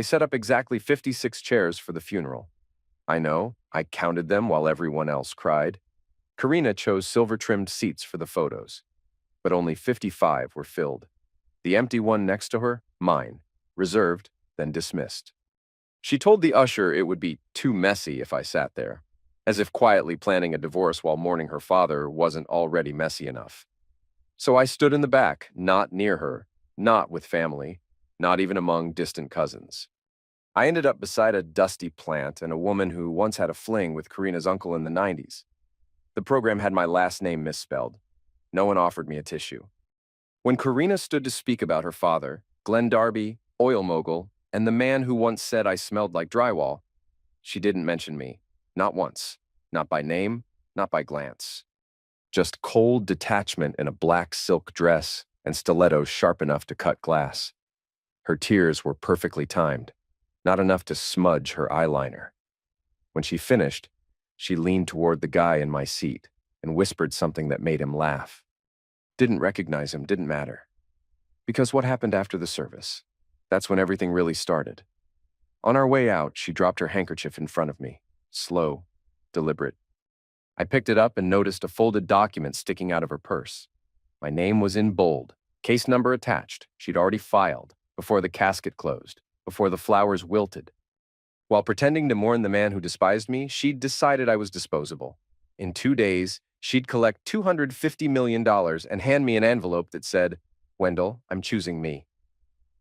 They set up exactly 56 chairs for the funeral. I know, I counted them while everyone else cried. Karina chose silver-trimmed seats for the photos, but only 55 were filled. The empty one next to her, mine, reserved, then dismissed. She told the usher it would be too messy if I sat there, as if quietly planning a divorce while mourning her father wasn't already messy enough. So I stood in the back, not near her, not with family, not even among distant cousins. I ended up beside a dusty plant and a woman who once had a fling with Karina's uncle in the 90s. The program had my last name misspelled. No one offered me a tissue. When Karina stood to speak about her father, Glenn Darby, oil mogul, and the man who once said I smelled like drywall, she didn't mention me. Not once. Not by name, not by glance. Just cold detachment in a black silk dress and stilettos sharp enough to cut glass. Her tears were perfectly timed, not enough to smudge her eyeliner. When she finished, she leaned toward the guy in my seat and whispered something that made him laugh. Didn't recognize him, didn't matter. Because what happened after the service? That's when everything really started. On our way out, she dropped her handkerchief in front of me, slow, deliberate. I picked it up and noticed a folded document sticking out of her purse. My name was in bold, case number attached. She'd already filed, before the casket closed, before the flowers wilted. While pretending to mourn the man who despised me, she'd decided I was disposable. In 2 days, she'd collect $250 million and hand me an envelope that said, "Wendell, I'm choosing me."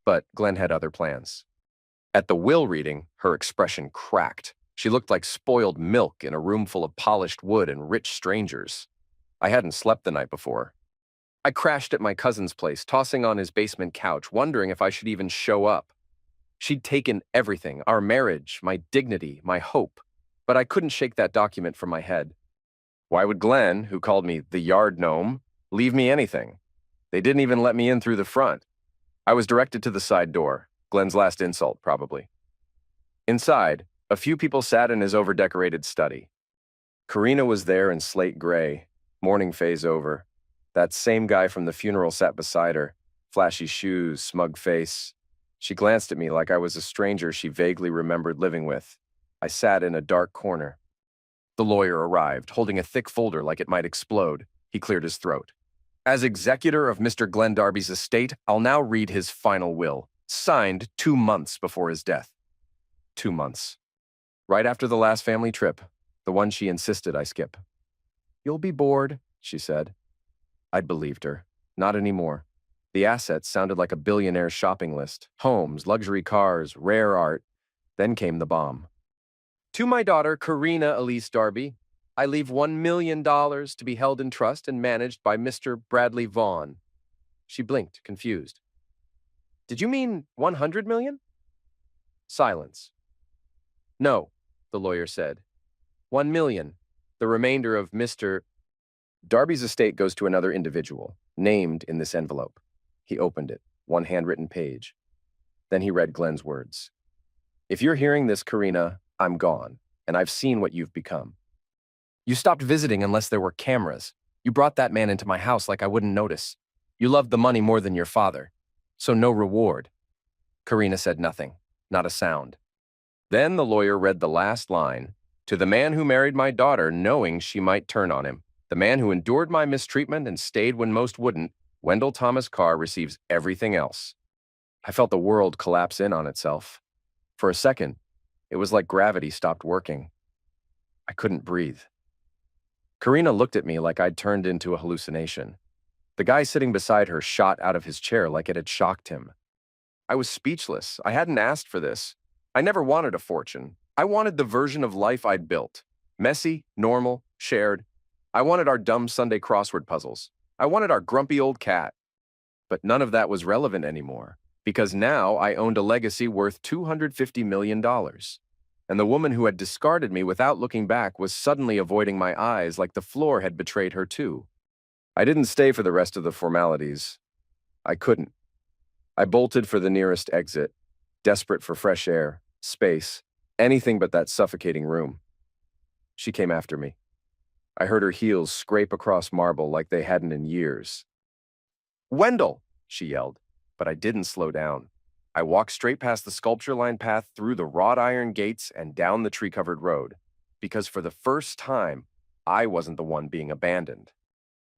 But Glenn had other plans. At the will reading, her expression cracked. She looked like spoiled milk in a room full of polished wood and rich strangers. I hadn't slept the night before. I crashed at my cousin's place, tossing on his basement couch, wondering if I should even show up. She'd taken everything, our marriage, my dignity, my hope, but I couldn't shake that document from my head. Why would Glenn, who called me the yard gnome, leave me anything? They didn't even let me in through the front. I was directed to the side door, Glenn's last insult, probably. Inside, a few people sat in his over-decorated study. Karina was there in slate gray, mourning phase over. That same guy from the funeral sat beside her, flashy shoes, smug face. She glanced at me like I was a stranger she vaguely remembered living with. I sat in a dark corner. The lawyer arrived, holding a thick folder like it might explode. He cleared his throat. As executor of Mr. Glenn Darby's estate, I'll now read his final will, signed 2 months before his death. 2 months. Right after the last family trip, the one she insisted I skip. "You'll be bored," she said. I'd believed her. Not anymore. The assets sounded like a billionaire's shopping list. Homes, luxury cars, rare art. Then came the bomb. "To my daughter, Karina Elise Darby, I leave $1 million to be held in trust and managed by Mr. Bradley Vaughn." She blinked, confused. "Did you mean 100 million?" Silence. "No," the lawyer said. 1 million. The remainder of Mr. Darby's estate goes to another individual, named in this envelope. He opened it, one handwritten page. Then he read Glenn's words. "If you're hearing this, Karina, I'm gone, and I've seen what you've become. You stopped visiting unless there were cameras. You brought that man into my house like I wouldn't notice. You loved the money more than your father, so no reward." Karina said nothing, not a sound. Then the lawyer read the last line. "To the man who married my daughter, knowing she might turn on him, the man who endured my mistreatment and stayed when most wouldn't, Wendell Thomas Carr receives everything else." I felt the world collapse in on itself. For a second, it was like gravity stopped working. I couldn't breathe. Karina looked at me like I'd turned into a hallucination. The guy sitting beside her shot out of his chair like it had shocked him. I was speechless. I hadn't asked for this. I never wanted a fortune. I wanted the version of life I'd built. Messy, normal, shared. I wanted our dumb Sunday crossword puzzles. I wanted our grumpy old cat. But none of that was relevant anymore, because now I owned a legacy worth $250 million. And the woman who had discarded me without looking back was suddenly avoiding my eyes like the floor had betrayed her too. I didn't stay for the rest of the formalities. I couldn't. I bolted for the nearest exit, desperate for fresh air, space, anything but that suffocating room. She came after me. I heard her heels scrape across marble like they hadn't in years. "Wendell!" she yelled, but I didn't slow down. I walked straight past the sculpture-lined path through the wrought iron gates and down the tree-covered road, because for the first time, I wasn't the one being abandoned.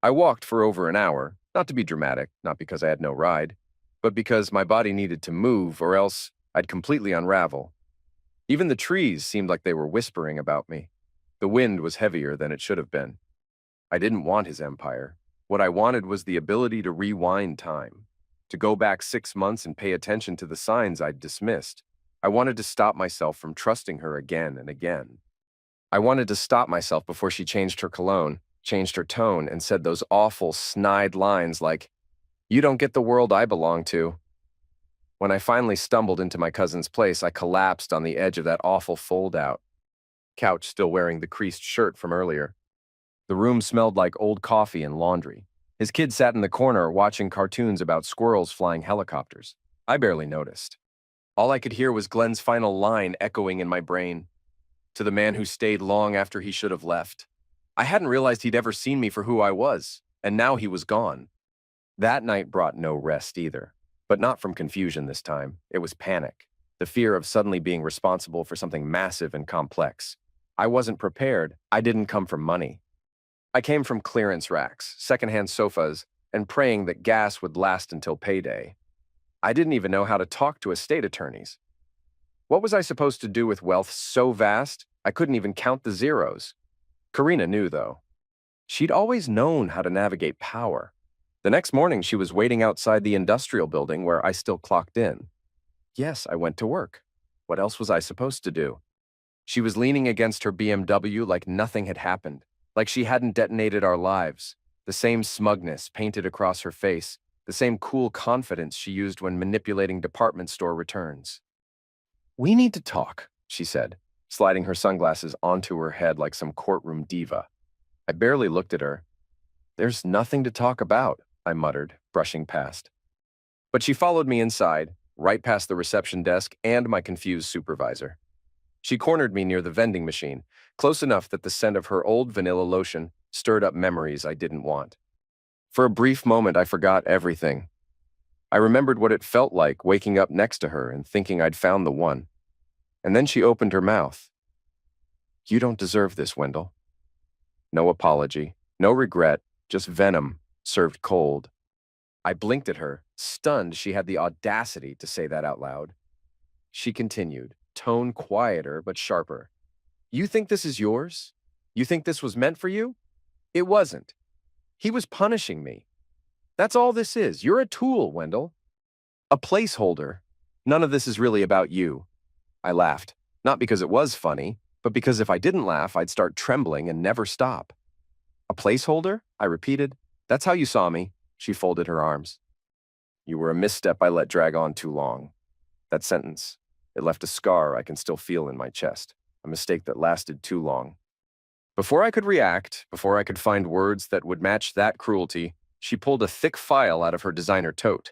I walked for over an hour, not to be dramatic, not because I had no ride, but because my body needed to move or else I'd completely unravel. Even the trees seemed like they were whispering about me. The wind was heavier than it should have been. I didn't want his empire. What I wanted was the ability to rewind time, to go back 6 months and pay attention to the signs I'd dismissed. I wanted to stop myself from trusting her again and again. I wanted to stop myself before she changed her cologne, changed her tone, and said those awful, snide lines like, "You don't get the world I belong to." When I finally stumbled into my cousin's place, I collapsed on the edge of that awful fold-out couch, still wearing the creased shirt from earlier. The room smelled like old coffee and laundry. His kid sat in the corner watching cartoons about squirrels flying helicopters. I barely noticed. All I could hear was Glenn's final line echoing in my brain. To the man who stayed long after he should have left. I hadn't realized he'd ever seen me for who I was, and now he was gone. That night brought no rest either, but not from confusion this time. It was panic, the fear of suddenly being responsible for something massive and complex. I wasn't prepared. I didn't come from money. I came from clearance racks, secondhand sofas, and praying that gas would last until payday. I didn't even know how to talk to estate attorneys. What was I supposed to do with wealth so vast, I couldn't even count the zeros? Karina knew, though. She'd always known how to navigate power. The next morning, she was waiting outside the industrial building where I still clocked in. Yes, I went to work. What else was I supposed to do? She was leaning against her BMW like nothing had happened, like she hadn't detonated our lives. The same smugness painted across her face, the same cool confidence she used when manipulating department store returns. "We need to talk," she said, sliding her sunglasses onto her head like some courtroom diva. I barely looked at her. "There's nothing to talk about," I muttered, brushing past. But she followed me inside, right past the reception desk and my confused supervisor. She cornered me near the vending machine, close enough that the scent of her old vanilla lotion stirred up memories I didn't want. For a brief moment, I forgot everything. I remembered what it felt like waking up next to her and thinking I'd found the one. And then she opened her mouth. "You don't deserve this, Wendell." No apology, no regret, just venom, served cold. I blinked at her, stunned she had the audacity to say that out loud. She continued, tone quieter but sharper. "You think this is yours? You think this was meant for you? It wasn't. He was punishing me. That's all this is. You're a tool, Wendell. A placeholder. None of this is really about you." I laughed, not because it was funny, but because if I didn't laugh, I'd start trembling and never stop. "A placeholder?" I repeated. "That's how you saw me." She folded her arms. "You were a misstep I let drag on too long." That sentence, it left a scar I can still feel in my chest, a mistake that lasted too long. Before I could react, before I could find words that would match that cruelty, she pulled a thick file out of her designer tote.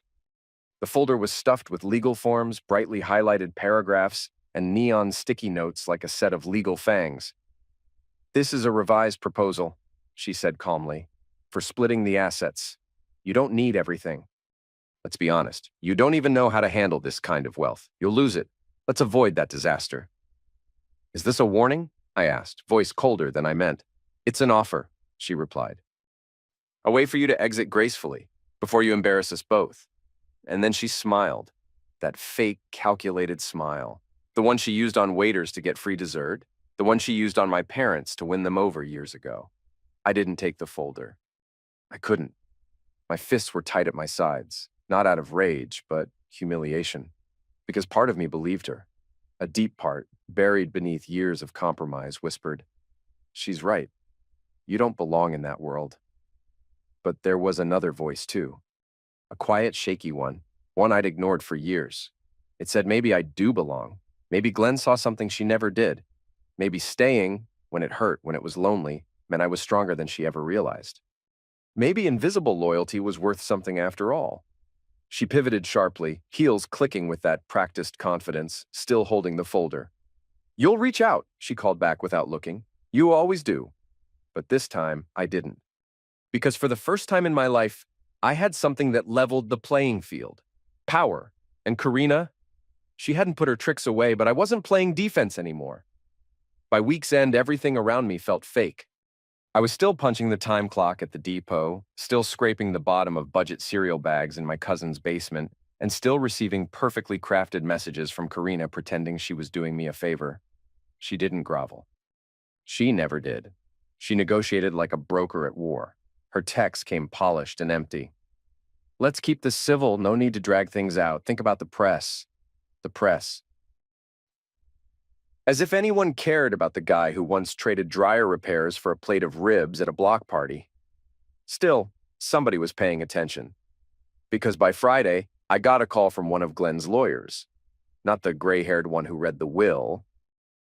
The folder was stuffed with legal forms, brightly highlighted paragraphs, and neon sticky notes like a set of legal fangs. "This is a revised proposal," she said calmly, "for splitting the assets. You don't need everything. Let's be honest, you don't even know how to handle this kind of wealth. You'll lose it. Let's avoid that disaster." "Is this a warning?" I asked, voice colder than I meant. "It's an offer," she replied. "A way for you to exit gracefully, before you embarrass us both." And then she smiled, that fake, calculated smile. The one she used on waiters to get free dessert, the one she used on my parents to win them over years ago. I didn't take the folder. I couldn't. My fists were tight at my sides, not out of rage, but humiliation. Because part of me believed her. A deep part, buried beneath years of compromise, whispered, "She's right. You don't belong in that world." But there was another voice, too. A quiet, shaky one I'd ignored for years. It said maybe I do belong. Maybe Glenn saw something she never did. Maybe staying, when it hurt, when it was lonely, meant I was stronger than she ever realized. Maybe invisible loyalty was worth something after all. She pivoted sharply, heels clicking with that practiced confidence, still holding the folder. "You'll reach out," she called back without looking. "You always do." But this time, I didn't. Because for the first time in my life, I had something that leveled the playing field. Power. And Karina, She hadn't put her tricks away, but I wasn't playing defense anymore. By week's end, everything around me felt fake. I was still punching the time clock at the depot, still scraping the bottom of budget cereal bags in my cousin's basement, and still receiving perfectly crafted messages from Karina pretending she was doing me a favor. She didn't grovel. She never did. She negotiated like a broker at war. Her texts came polished and empty. Let's keep this civil, no need to drag things out. Think about the press. The press. As if anyone cared about the guy who once traded dryer repairs for a plate of ribs at a block party. Still, somebody was paying attention. Because by Friday, I got a call from one of Glenn's lawyers. Not the gray-haired one who read the will.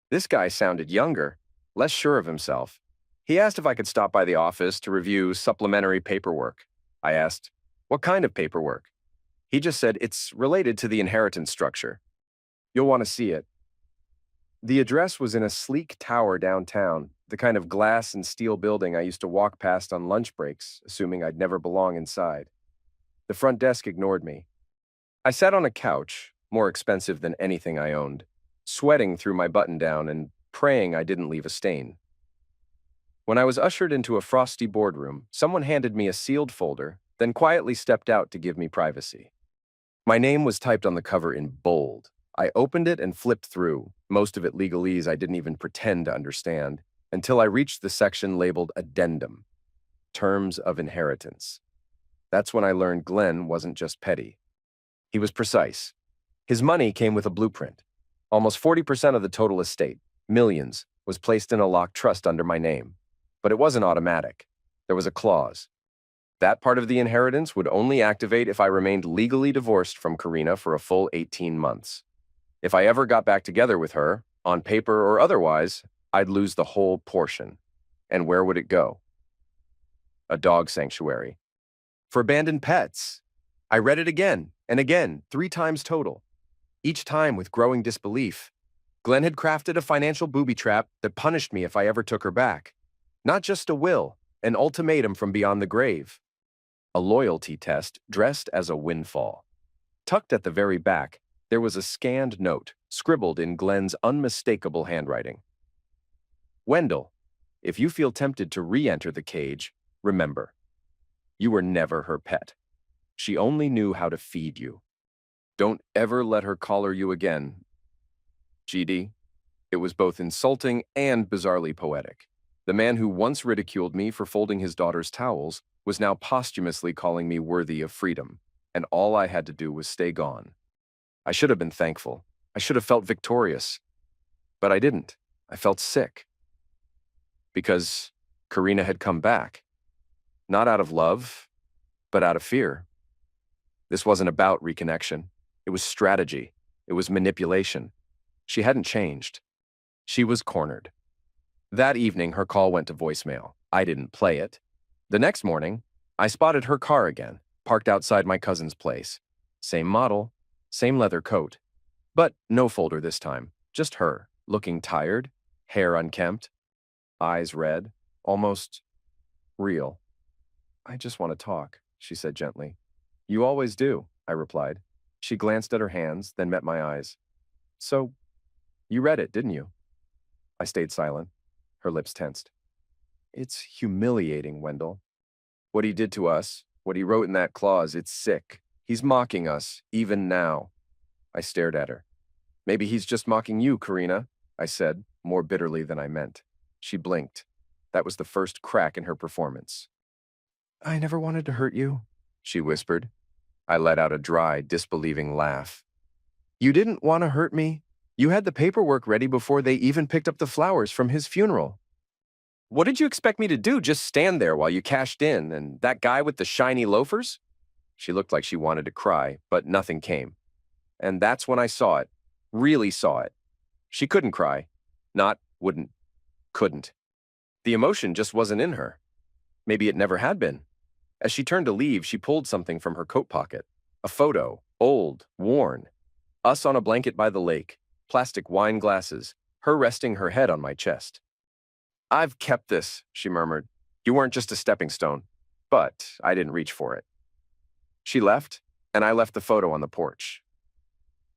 This guy sounded younger, less sure of himself. He asked if I could stop by the office to review supplementary paperwork. I asked, what kind of paperwork? He just said it's related to the inheritance structure. You'll want to see it. The address was in a sleek tower downtown, the kind of glass and steel building I used to walk past on lunch breaks, assuming I'd never belong inside. The front desk ignored me. I sat on a couch, more expensive than anything I owned, sweating through my button-down and praying I didn't leave a stain. When I was ushered into a frosty boardroom, someone handed me a sealed folder, then quietly stepped out to give me privacy. My name was typed on the cover in bold. I opened it and flipped through, most of it legalese I didn't even pretend to understand, until I reached the section labeled Addendum, Terms of Inheritance. That's when I learned Glenn wasn't just petty. He was precise. His money came with a blueprint. Almost 40% of the total estate, millions, was placed in a locked trust under my name. But it wasn't automatic. There was a clause. That part of the inheritance would only activate if I remained legally divorced from Karina for a full 18 months. If I ever got back together with her, on paper or otherwise, I'd lose the whole portion. And where would it go? A dog sanctuary. For abandoned pets. I read it again and again, 3 times total. Each time with growing disbelief. Glenn had crafted a financial booby trap that punished me if I ever took her back. Not just a will, an ultimatum from beyond the grave. A loyalty test dressed as a windfall. Tucked at the very back, there was a scanned note, scribbled in Glenn's unmistakable handwriting. Wendell, if you feel tempted to re-enter the cage, remember, you were never her pet. She only knew how to feed you. Don't ever let her collar you again. GD, it was both insulting and bizarrely poetic. The man who once ridiculed me for folding his daughter's towels was now posthumously calling me worthy of freedom, and all I had to do was stay gone. I should have been thankful. I should have felt victorious. But I didn't. I felt sick. Because Karina had come back. Not out of love, but out of fear. This wasn't about reconnection. It was strategy. It was manipulation. She hadn't changed. She was cornered. That evening, her call went to voicemail. I didn't play it. The next morning, I spotted her car again, parked outside my cousin's place. Same model, same leather coat. But no folder this time, just her, looking tired, hair unkempt, eyes red, almost real. I just want to talk, she said gently. You always do, I replied. She glanced at her hands, then met my eyes. So, you read it, didn't you? I stayed silent. Her lips tensed. It's humiliating, Wendell. What he did to us, what he wrote in that clause, it's sick. He's mocking us, even now. I stared at her. Maybe he's just mocking you, Karina, I said, more bitterly than I meant. She blinked. That was the first crack in her performance. I never wanted to hurt you, she whispered. I let out a dry, disbelieving laugh. You didn't want to hurt me? You had the paperwork ready before they even picked up the flowers from his funeral. What did you expect me to do? Just stand there while you cashed in, and that guy with the shiny loafers? She looked like she wanted to cry, but nothing came. And that's when I saw it. Really saw it. She couldn't cry. Not, wouldn't, couldn't. The emotion just wasn't in her. Maybe it never had been. As she turned to leave, she pulled something from her coat pocket. A photo, old, worn. Us on a blanket by the lake, plastic wine glasses, her resting her head on my chest. I've kept this, she murmured. You weren't just a stepping stone. But I didn't reach for it. She left, and I left the photo on the porch.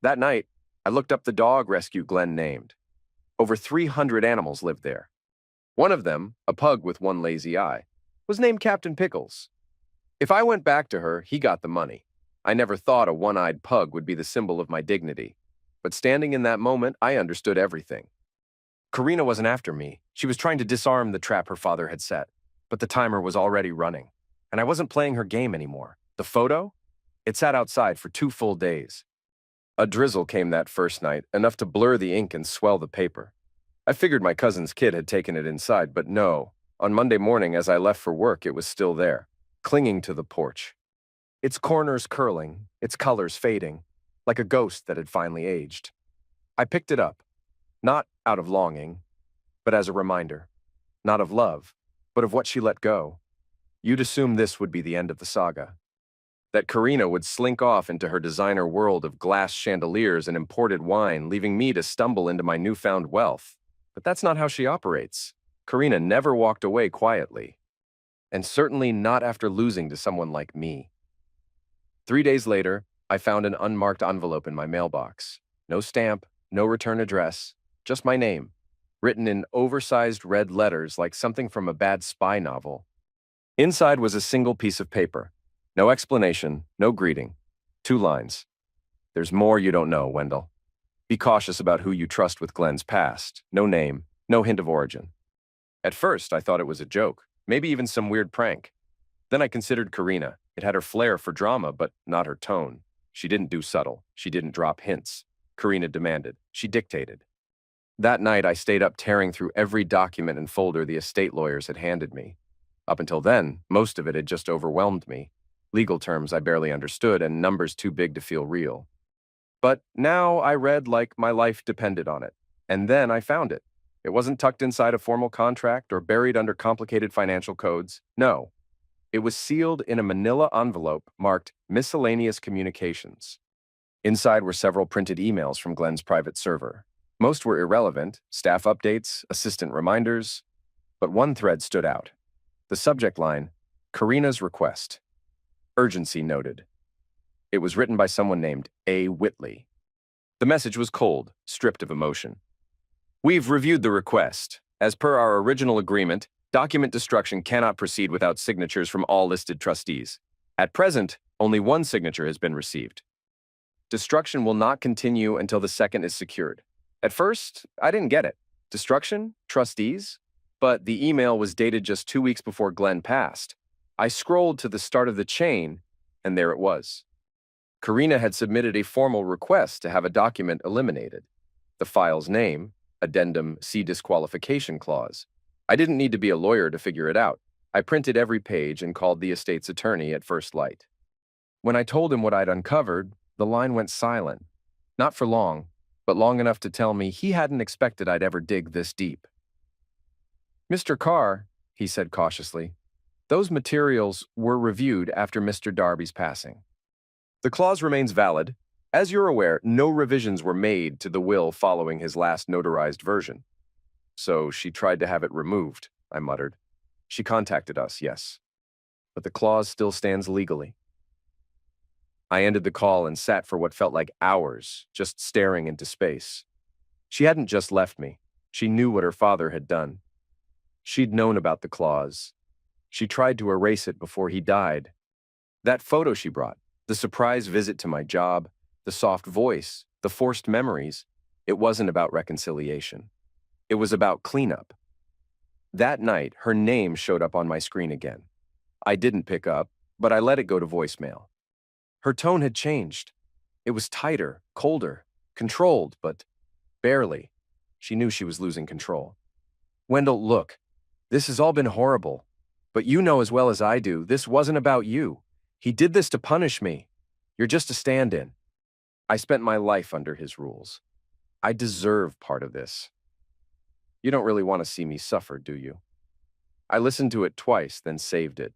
That night, I looked up the dog rescue Glenn named. Over 300 animals lived there. One of them, a pug with one lazy eye, was named Captain Pickles. If I went back to her, he got the money. I never thought a one-eyed pug would be the symbol of my dignity. But standing in that moment, I understood everything. Karina wasn't after me. She was trying to disarm the trap her father had set. But the timer was already running. And I wasn't playing her game anymore. The photo? It sat outside for 2 full days. A drizzle came that first night, enough to blur the ink and swell the paper. I figured my cousin's kid had taken it inside, but no. On Monday morning, as I left for work, it was still there, clinging to the porch. Its corners curling, its colors fading, like a ghost that had finally aged. I picked it up, not out of longing, but as a reminder. Not of love, but of what she let go. You'd assume this would be the end of the saga. That Karina would slink off into her designer world of glass chandeliers and imported wine, leaving me to stumble into my newfound wealth. But that's not how she operates. Karina never walked away quietly. And certainly not after losing to someone like me. 3 days later, I found an unmarked envelope in my mailbox. No stamp, no return address, just my name, written in oversized red letters like something from a bad spy novel. Inside was a single piece of paper. No explanation, no greeting. 2 lines. There's more you don't know, Wendell. Be cautious about who you trust with Glenn's past. No name, no hint of origin. At first, I thought it was a joke, maybe even some weird prank. Then I considered Karina. It had her flair for drama, but not her tone. She didn't do subtle. She didn't drop hints. Karina demanded. She dictated. That night, I stayed up tearing through every document and folder the estate lawyers had handed me. Up until then, most of it had just overwhelmed me. Legal terms I barely understood and numbers too big to feel real. But now I read like my life depended on it. And then I found it. It wasn't tucked inside a formal contract or buried under complicated financial codes. No. It was sealed in a manila envelope marked Miscellaneous Communications. Inside were several printed emails from Glenn's private server. Most were irrelevant, staff updates, assistant reminders, but one thread stood out. The subject line, Karina's request. Urgency noted. It was written by someone named A. Whitley. The message was cold, stripped of emotion. We've reviewed the request. As per our original agreement, document destruction cannot proceed without signatures from all listed trustees. At present, only one signature has been received. Destruction will not continue until the second is secured. At first, I didn't get it. Destruction? Trustees? But the email was dated just 2 weeks before Glenn passed. I scrolled to the start of the chain, and there it was. Karina had submitted a formal request to have a document eliminated. The file's name, Addendum C Disqualification Clause. I didn't need to be a lawyer to figure it out. I printed every page and called the estate's attorney at first light. When I told him what I'd uncovered, the line went silent. Not for long, but long enough to tell me he hadn't expected I'd ever dig this deep. Mr. Carr, he said cautiously, those materials were reviewed after Mr. Darby's passing. The clause remains valid. As you're aware, no revisions were made to the will following his last notarized version. So she tried to have it removed, I muttered. She contacted us, yes. But the clause still stands legally. I ended the call and sat for what felt like hours, just staring into space. She hadn't just left me. She knew what her father had done. She'd known about the clause. She tried to erase it before he died. That photo she brought, the surprise visit to my job, the soft voice, the forced memories, it wasn't about reconciliation. It was about cleanup. That night, her name showed up on my screen again. I didn't pick up, but I let it go to voicemail. Her tone had changed. It was tighter, colder, controlled, but barely. She knew she was losing control. Wendell, look, this has all been horrible, but you know as well as I do, this wasn't about you. He did this to punish me. You're just a stand-in. I spent my life under his rules. I deserve part of this. You don't really want to see me suffer, do you? I listened to it twice, then saved it.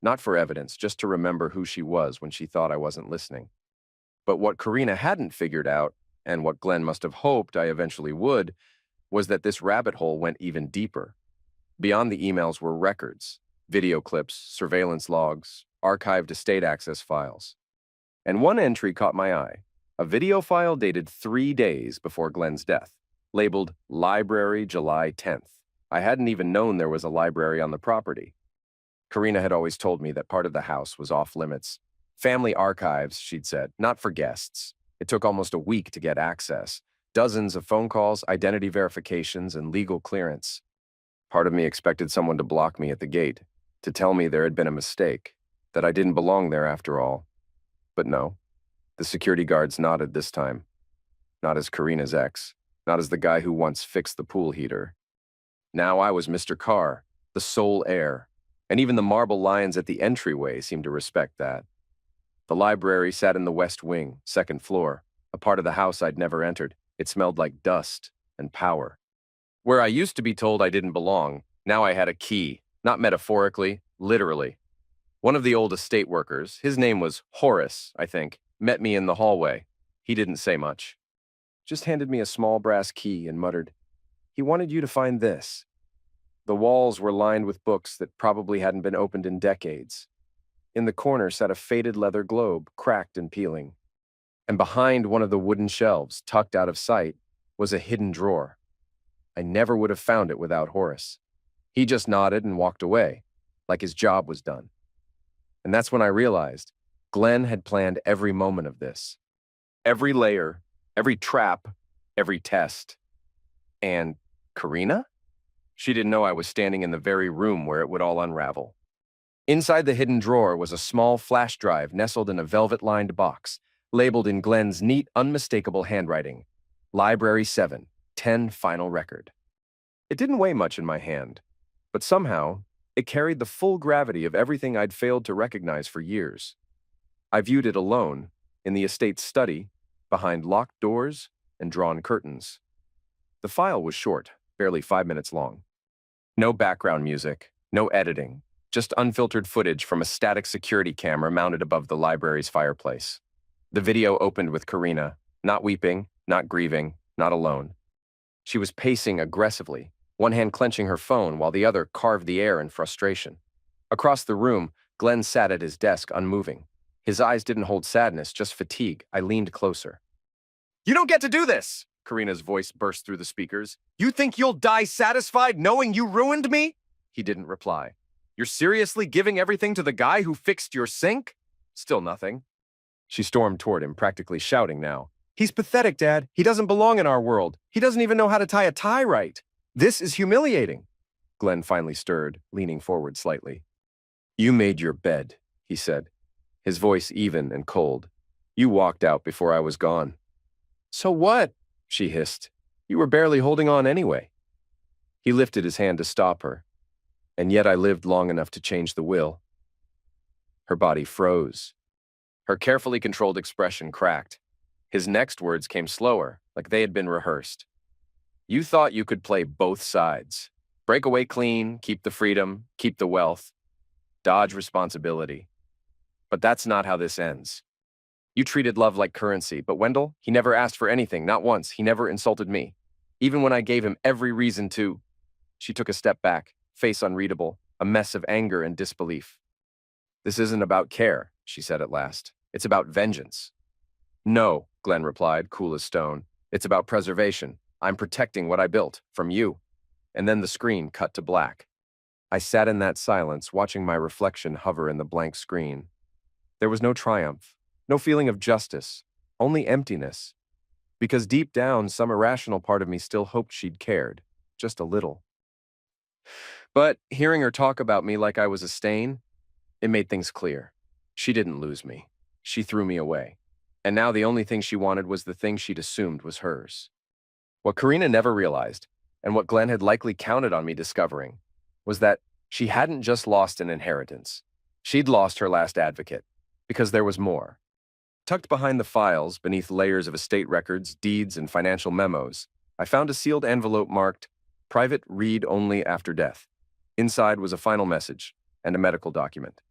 Not for evidence, just to remember who she was when she thought I wasn't listening. But what Karina hadn't figured out, and what Glenn must have hoped I eventually would, was that this rabbit hole went even deeper. Beyond the emails were records, video clips, surveillance logs, archived estate access files. And one entry caught my eye, A video file dated 3 days before Glenn's death, labeled Library July 10th. I hadn't even known there was a library on the property. Karina had always told me that part of the house was off limits. Family archives, she'd said, not for guests. It took almost a week to get access. Dozens of phone calls, identity verifications, and legal clearance. Part of me expected someone to block me at the gate, to tell me there had been a mistake, that I didn't belong there after all. But no, the security guards nodded this time. Not as Karina's ex, not as the guy who once fixed the pool heater. Now I was Mr. Carr, the sole heir, and even the marble lions at the entryway seemed to respect that. The library sat in the west wing, second floor, a part of the house I'd never entered. It smelled like dust and power. Where I used to be told I didn't belong, now I had a key, not metaphorically, literally. One of the old estate workers, his name was Horace, I think, met me in the hallway. He didn't say much. Just handed me a small brass key and muttered, "He wanted you to find this." The walls were lined with books that probably hadn't been opened in decades. In the corner sat a faded leather globe, cracked and peeling. And behind one of the wooden shelves, tucked out of sight, was a hidden drawer. I never would have found it without Horace. He just nodded and walked away, like his job was done. And that's when I realized Glenn had planned every moment of this. Every layer, every trap, every test. And Karina? She didn't know I was standing in the very room where it would all unravel. Inside the hidden drawer was a small flash drive nestled in a velvet-lined box, labeled in Glenn's neat, unmistakable handwriting, Library 7, 10 final record. It didn't weigh much in my hand, but somehow it carried the full gravity of everything I'd failed to recognize for years. I viewed it alone, in the estate's study, behind locked doors and drawn curtains. The file was short, barely 5 minutes long. No background music, no editing, just unfiltered footage from a static security camera mounted above the library's fireplace. The video opened with Karina, not weeping, not grieving, not alone. She was pacing aggressively, one hand clenching her phone while the other carved the air in frustration. Across the room, Glenn sat at his desk, unmoving. His eyes didn't hold sadness, just fatigue. I leaned closer. "You don't get to do this!" Karina's voice burst through the speakers. "You think you'll die satisfied knowing you ruined me?" He didn't reply. "You're seriously giving everything to the guy who fixed your sink?" Still nothing. She stormed toward him, practically shouting now. "He's pathetic, Dad. He doesn't belong in our world. He doesn't even know how to tie a tie right. This is humiliating." Glenn finally stirred, leaning forward slightly. "You made your bed," he said, his voice even and cold. "You walked out before I was gone." "So what?" she hissed. "You were barely holding on anyway." He lifted his hand to stop her. "And yet I lived long enough to change the will." Her body froze. Her carefully controlled expression cracked. His next words came slower, like they had been rehearsed. "You thought you could play both sides. Break away clean, keep the freedom, keep the wealth, dodge responsibility. But that's not how this ends. You treated love like currency, but Wendell, he never asked for anything, not once. He never insulted me. Even when I gave him every reason to." She took a step back, face unreadable, a mess of anger and disbelief. "This isn't about care," she said at last. "It's about vengeance." "No," Glenn replied, cool as stone. "It's about preservation. I'm protecting what I built, from you." And then the screen cut to black. I sat in that silence, watching my reflection hover in the blank screen. There was no triumph, no feeling of justice, only emptiness. Because deep down, some irrational part of me still hoped she'd cared, just a little. But hearing her talk about me like I was a stain, it made things clear. She didn't lose me. She threw me away. And now the only thing she wanted was the thing she'd assumed was hers. What Karina never realized, and what Glenn had likely counted on me discovering, was that she hadn't just lost an inheritance. She'd lost her last advocate, because there was more. Tucked behind the files, beneath layers of estate records, deeds, and financial memos, I found a sealed envelope marked, "Private read only after death." Inside was a final message and a medical document.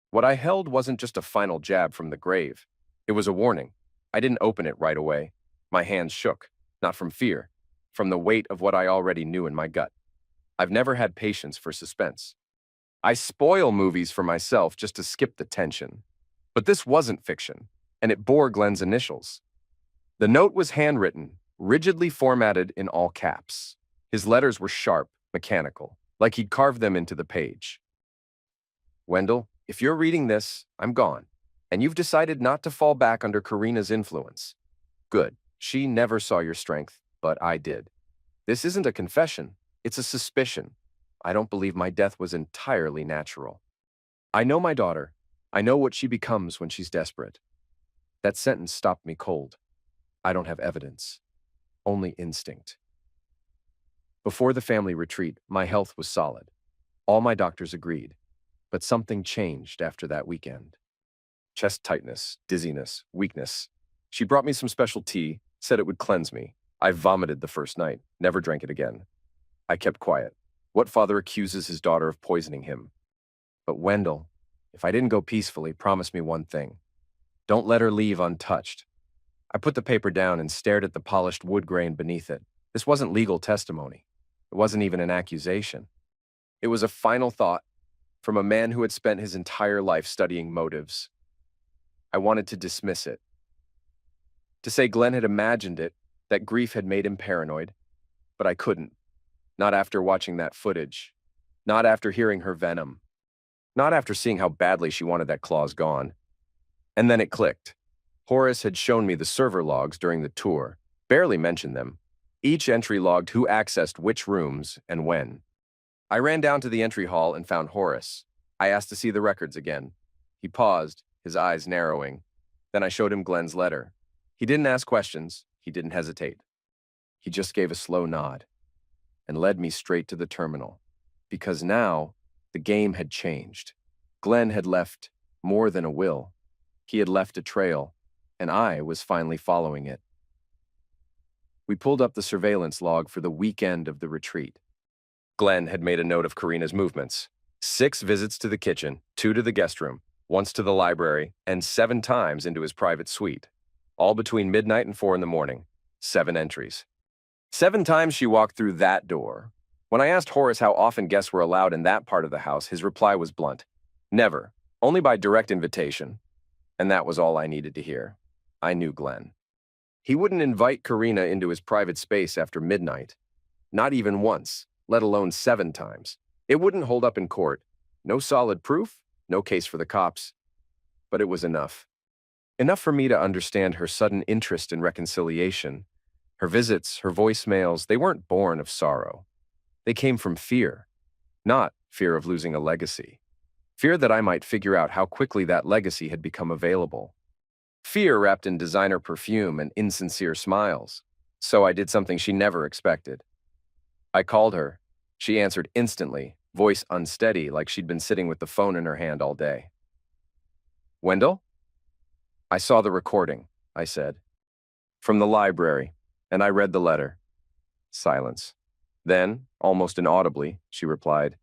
What I held wasn't just a final jab from the grave. It was a warning. I didn't open it right away. My hands shook, not from fear, from the weight of what I already knew in my gut. I've never had patience for suspense. I spoil movies for myself just to skip the tension. But this wasn't fiction, and it bore Glenn's initials. The note was handwritten, rigidly formatted in all caps. His letters were sharp, mechanical, like he'd carved them into the page. Wendell, if you're reading this, I'm gone, and you've decided not to fall back under Karina's influence. Good. She never saw your strength, but I did. This isn't a confession. It's a suspicion. I don't believe my death was entirely natural. I know my daughter. I know what she becomes when she's desperate. That sentence stopped me cold. I don't have evidence, only instinct. Before the family retreat, my health was solid. All my doctors agreed, but something changed after that weekend. Chest tightness, dizziness, weakness. She brought me some special tea, said it would cleanse me. I vomited the first night, never drank it again. I kept quiet. What father accuses his daughter of poisoning him? But Wendell, if I didn't go peacefully, promise me one thing. Don't let her leave untouched. I put the paper down and stared at the polished wood grain beneath it. This wasn't legal testimony. It wasn't even an accusation. It was a final thought from a man who had spent his entire life studying motives. I wanted to dismiss it. To say Glenn had imagined it, that grief had made him paranoid. But I couldn't. Not after watching that footage. Not after hearing her venom. Not after seeing how badly she wanted that clause gone. And then it clicked. Horace had shown me the server logs during the tour, barely mentioned them. Each entry logged who accessed which rooms and when. I ran down to the entry hall and found Horace. I asked to see the records again. He paused, his eyes narrowing. Then I showed him Glenn's letter. He didn't ask questions. He didn't hesitate. He just gave a slow nod and led me straight to the terminal. Because now, the game had changed. Glenn had left more than a will. He had left a trail, and I was finally following it. We pulled up the surveillance log for the weekend of the retreat. Glenn had made a note of Karina's movements. 6 visits to the kitchen, 2 to the guest room, once to the library, and 7 times into his private suite. All between midnight and 4 in the morning. 7 entries. 7 times she walked through that door. When I asked Horace how often guests were allowed in that part of the house, his reply was blunt. Never. Only by direct invitation. And that was all I needed to hear. I knew Glenn. He wouldn't invite Karina into his private space after midnight. Not even once, let alone 7 times. It wouldn't hold up in court. No solid proof, no case for the cops. But it was enough. Enough for me to understand her sudden interest in reconciliation. Her visits, her voicemails, they weren't born of sorrow. They came from fear. Not fear of losing a legacy. Fear that I might figure out how quickly that legacy had become available. Fear wrapped in designer perfume and insincere smiles. So I did something she never expected. I called her. She answered instantly, voice unsteady like she'd been sitting with the phone in her hand all day. Wendell? I saw the recording, I said. From the library, and I read the letter. Silence. Then, almost inaudibly, she replied,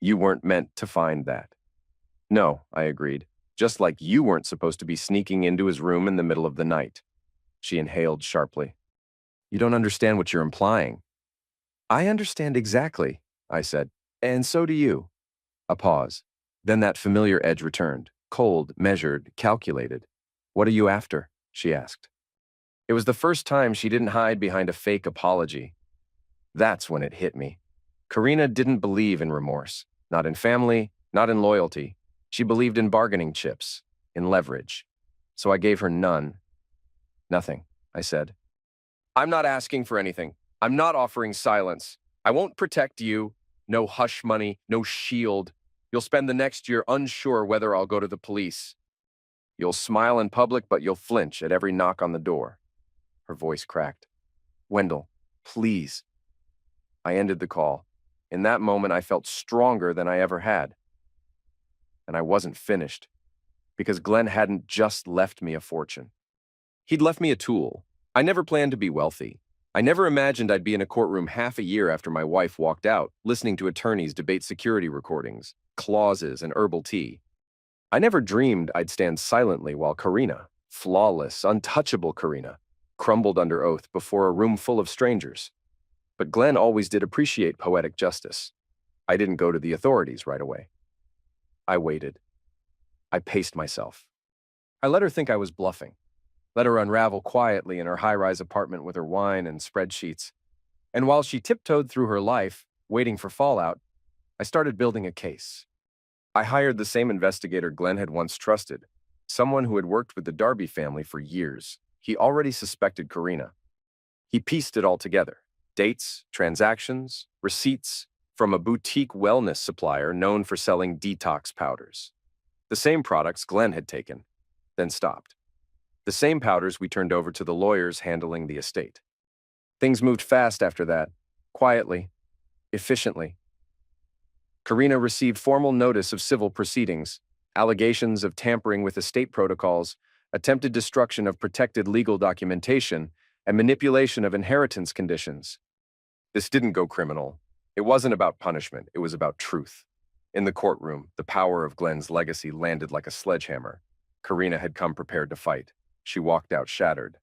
You weren't meant to find that. No, I agreed. Just like you weren't supposed to be sneaking into his room in the middle of the night. She inhaled sharply. You don't understand what you're implying. I understand exactly, I said, and so do you. A pause. Then that familiar edge returned, cold, measured, calculated. What are you after? She asked. It was the first time she didn't hide behind a fake apology. That's when it hit me. Karina didn't believe in remorse. Not in family, not in loyalty. She believed in bargaining chips, in leverage. So I gave her none. Nothing, I said. I'm not asking for anything. I'm not offering silence. I won't protect you. No hush money, no shield. You'll spend the next year unsure whether I'll go to the police. You'll smile in public, but you'll flinch at every knock on the door. Her voice cracked. Wendell, please. I ended the call. In that moment, I felt stronger than I ever had. And I wasn't finished, because Glenn hadn't just left me a fortune. He'd left me a tool. I never planned to be wealthy. I never imagined I'd be in a courtroom half a year after my wife walked out, listening to attorneys debate security recordings, clauses, and herbal tea. I never dreamed I'd stand silently while Karina, flawless, untouchable Karina, crumbled under oath before a room full of strangers. But Glenn always did appreciate poetic justice. I didn't go to the authorities right away. I waited. I paced myself. I let her think I was bluffing. let her unravel quietly in her high-rise apartment with her wine and spreadsheets. And while she tiptoed through her life, waiting for fallout, I started building a case. I hired the same investigator Glenn had once trusted, someone who had worked with the Darby family for years. He already suspected Karina. He pieced it all together. Dates, transactions, receipts from a boutique wellness supplier known for selling detox powders. The same products Glenn had taken, then stopped. The same powders we turned over to the lawyers handling the estate. Things moved fast after that, quietly, efficiently. Karina received formal notice of civil proceedings, allegations of tampering with estate protocols, attempted destruction of protected legal documentation, and manipulation of inheritance conditions. This didn't go criminal. It wasn't about punishment, it was about truth. In the courtroom, the power of Glenn's legacy landed like a sledgehammer. Karina had come prepared to fight. She walked out shattered.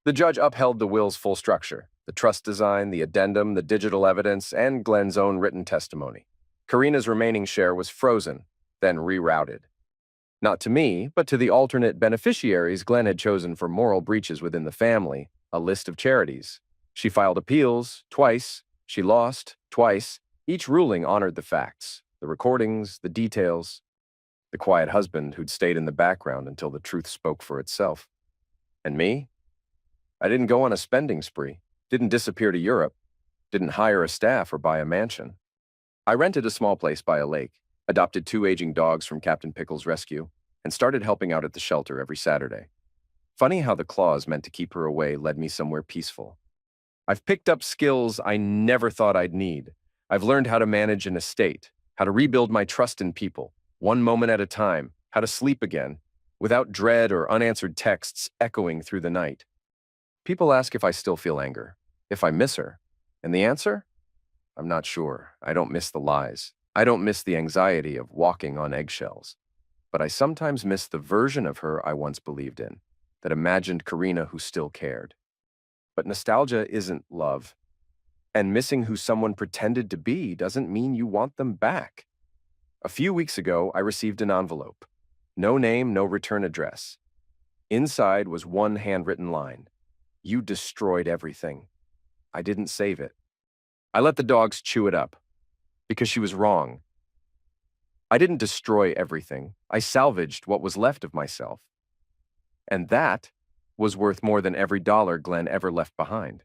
The judge upheld the will's full structure, the trust design, the addendum, the digital evidence, and Glenn's own written testimony. Karina's remaining share was frozen, then rerouted. Not to me, but to the alternate beneficiaries Glenn had chosen for moral breaches within the family, a list of charities. She filed appeals, twice. She lost, twice. Each ruling honored the facts, the recordings, the details. The quiet husband who'd stayed in the background until the truth spoke for itself. And me? I didn't go on a spending spree, didn't disappear to Europe, didn't hire a staff or buy a mansion. I rented a small place by a lake, adopted 2 aging dogs from Captain Pickle's rescue, and started helping out at the shelter every Saturday. Funny how the clause meant to keep her away led me somewhere peaceful. I've picked up skills I never thought I'd need. I've learned how to manage an estate, how to rebuild my trust in people, one moment at a time, how to sleep again, without dread or unanswered texts echoing through the night. People ask if I still feel anger, if I miss her, and the answer? I'm not sure. I don't miss the lies. I don't miss the anxiety of walking on eggshells. But I sometimes miss the version of her I once believed in, that imagined Karina who still cared. But nostalgia isn't love. And missing who someone pretended to be doesn't mean you want them back. A few weeks ago, I received an envelope. No name, no return address. Inside was one handwritten line. You destroyed everything. I didn't save it. I let the dogs chew it up, because she was wrong. I didn't destroy everything. I salvaged what was left of myself. And that was worth more than every dollar Glenn ever left behind.